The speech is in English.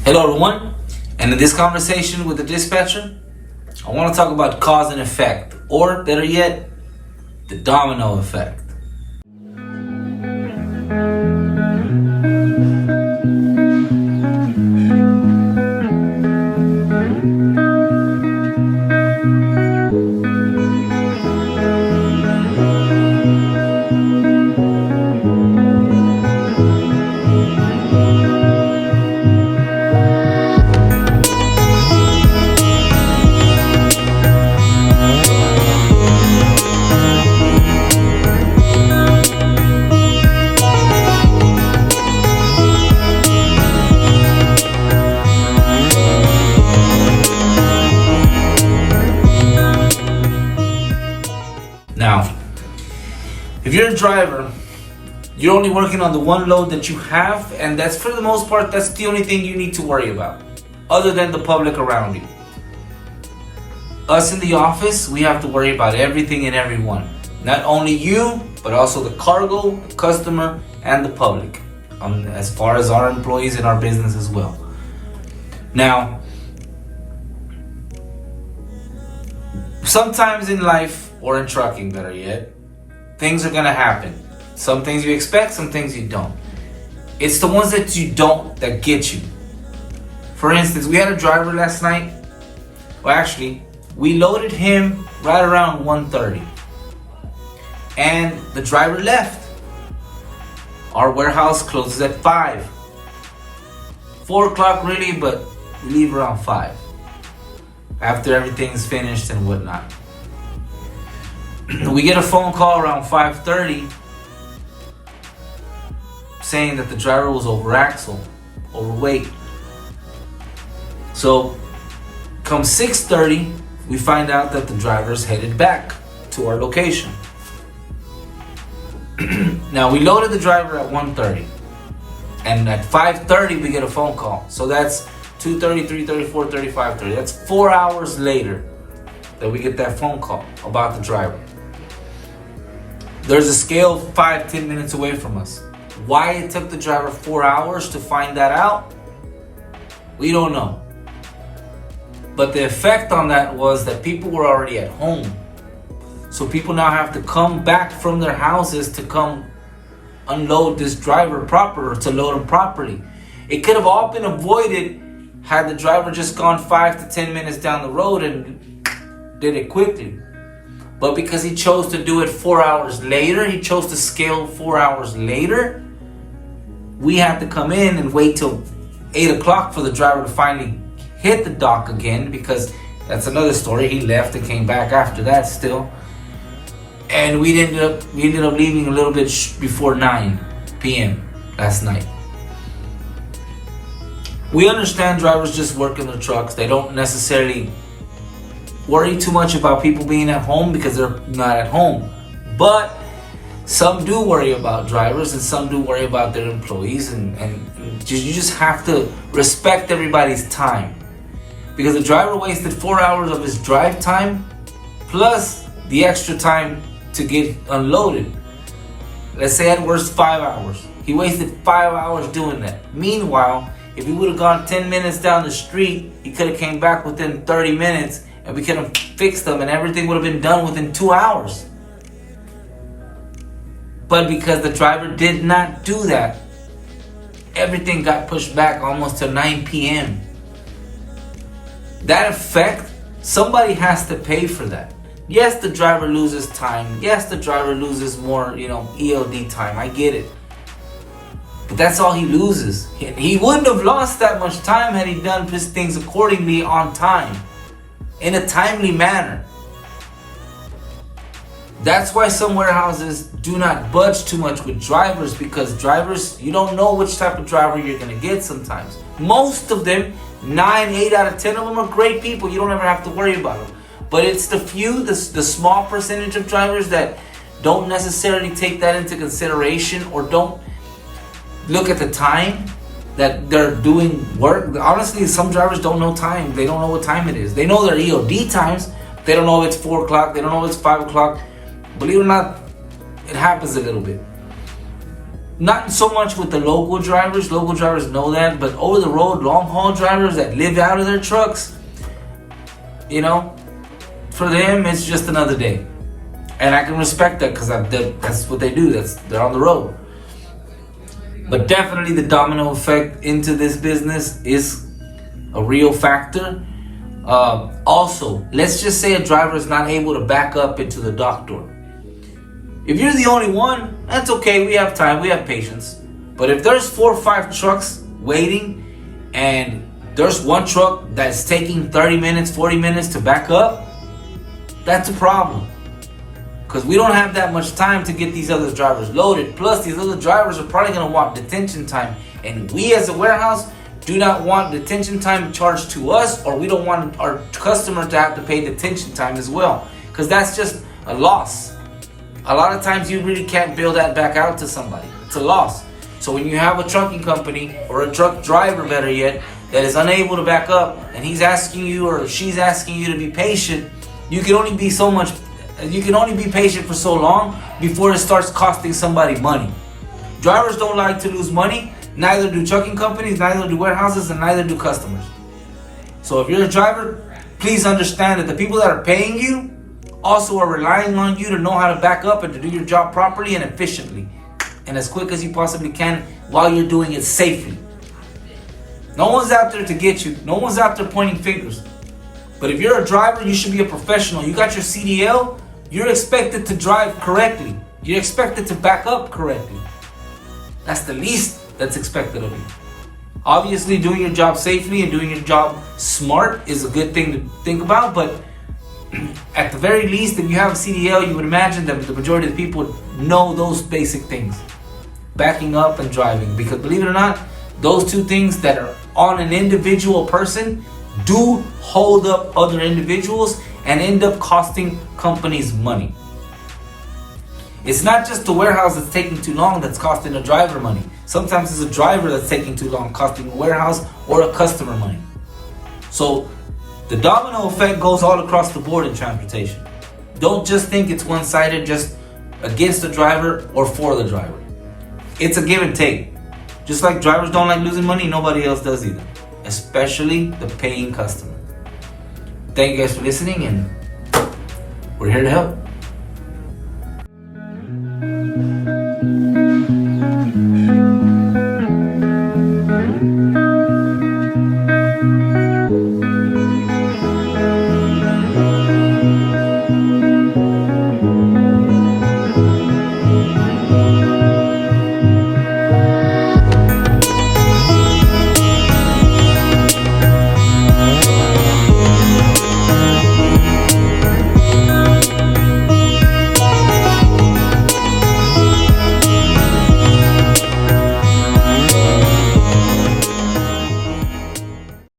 Hello everyone, and in this conversation with the dispatcher, I want to talk about cause and effect, or better yet, the domino effect. Now, if you're a driver, you're only working on the one load that you have, and that's for the most part, that's the only thing you need to worry about, other than the public around you. Us in the office, we have to worry about everything and everyone. Not only you, but also the cargo, the customer, and the public, as far as our employees in our business as well. Now, sometimes in life, or in trucking better yet, things are gonna happen. Some things you expect, some things you don't. It's the ones that you don't that get you. For instance, we had a driver last night. Well, actually, we loaded him right around 1:30. And the driver left. Our warehouse closes at 5. 4 o'clock really, but we leave around 5. After everything's finished and whatnot. We get a phone call around 5:30 saying that the driver was overweight. So come 6:30, we find out that the driver's headed back to our location. Now we loaded the driver at 1:30, and at 5:30 we get a phone call. So that's 2:30, 3:30, 4:30, 5:30. That's 4 hours later that we get that phone call about the driver. There's a scale 5-10 minutes away from us. Why it took the driver 4 hours to find that out, we don't know. But the effect on that was that people were already at home. So people now have to come back from their houses to come unload this driver or to load him properly. It could have all been avoided had the driver just gone 5 to 10 minutes down the road and did it quickly. But because he chose to do it 4 hours later, he chose to scale 4 hours later, we had to come in and wait till 8 o'clock for the driver to finally hit the dock again, because that's another story. He left and came back after that still. And we ended up leaving a little bit before 9 p.m. last night. We understand drivers just work in their trucks. They don't necessarily worry too much about people being at home because they're not at home. But some do worry about drivers, and some do worry about their employees, and you just have to respect everybody's time. Because the driver wasted 4 hours of his drive time, plus the extra time to get unloaded. Let's say at worst 5 hours. He wasted 5 hours doing that. Meanwhile, if he would have gone 10 minutes down the street, he could have came back within 30 minutes, and we could have fixed them, and everything would have been done within 2 hours. But because the driver did not do that, everything got pushed back almost to 9 p.m. That effect, somebody has to pay for that. Yes, the driver loses time. Yes, the driver loses more, ELD time. I get it. But that's all he loses. He wouldn't have lost that much time had he done his things accordingly on time, in a timely manner. That's why some warehouses do not budge too much with drivers, because drivers, you don't know which type of driver you're going to get sometimes. Most of them, 8 out of 10 of them are great people. You don't ever have to worry about them. But it's the few, the small percentage of drivers that don't necessarily take that into consideration, or don't look at the time that they're doing work. Honestly, some drivers don't know time. They don't know what time it is. They know their EOD times. They don't know if it's 4 o'clock. They don't know if it's 5 o'clock. Believe it or not, it happens a little bit. Not so much with the local drivers. Local drivers know that, but over the road, long haul drivers that live out of their trucks, you know, for them it's just another day, and I can respect that because that's what they do. They're on the road. But definitely the domino effect into this business is a real factor. Also, let's just say a driver is not able to back up into the dock door. If you're the only one, that's okay. We have time. We have patience. But if there's 4 or 5 trucks waiting and there's one truck that's taking 30 minutes, 40 minutes to back up, that's a problem. Because we don't have that much time to get these other drivers loaded. Plus, these other drivers are probably going to want detention time. And we as a warehouse do not want detention time charged to us, or we don't want our customer to have to pay detention time as well. Because that's just a loss. A lot of times you really can't bill that back out to somebody. It's a loss. So when you have a trucking company or a truck driver, better yet, that is unable to back up and he's asking you or she's asking you to be patient, you can only be patient for so long before it starts costing somebody money. Drivers don't like to lose money. Neither do trucking companies, neither do warehouses, and neither do customers. So if you're a driver, please understand that the people that are paying you also are relying on you to know how to back up and to do your job properly and efficiently and as quick as you possibly can while you're doing it safely. No one's out there to get you. No one's out there pointing fingers. But if you're a driver, you should be a professional. You got your CDL, you're expected to drive correctly. You're expected to back up correctly. That's the least that's expected of you. Obviously, doing your job safely and doing your job smart is a good thing to think about, but at the very least, if you have a CDL, you would imagine that the majority of the people know those basic things. Backing up and driving. Because believe it or not, those two things that are on an individual person do hold up other individuals and end up costing companies money. It's not just the warehouse that's taking too long that's costing a driver money. Sometimes it's a driver that's taking too long, costing a warehouse or a customer money. So the domino effect goes all across the board in transportation. Don't just think it's one-sided, just against the driver or for the driver. It's a give and take. Just like drivers don't like losing money, nobody else does either. Especially the paying customer. Thank you guys for listening, and we're here to help.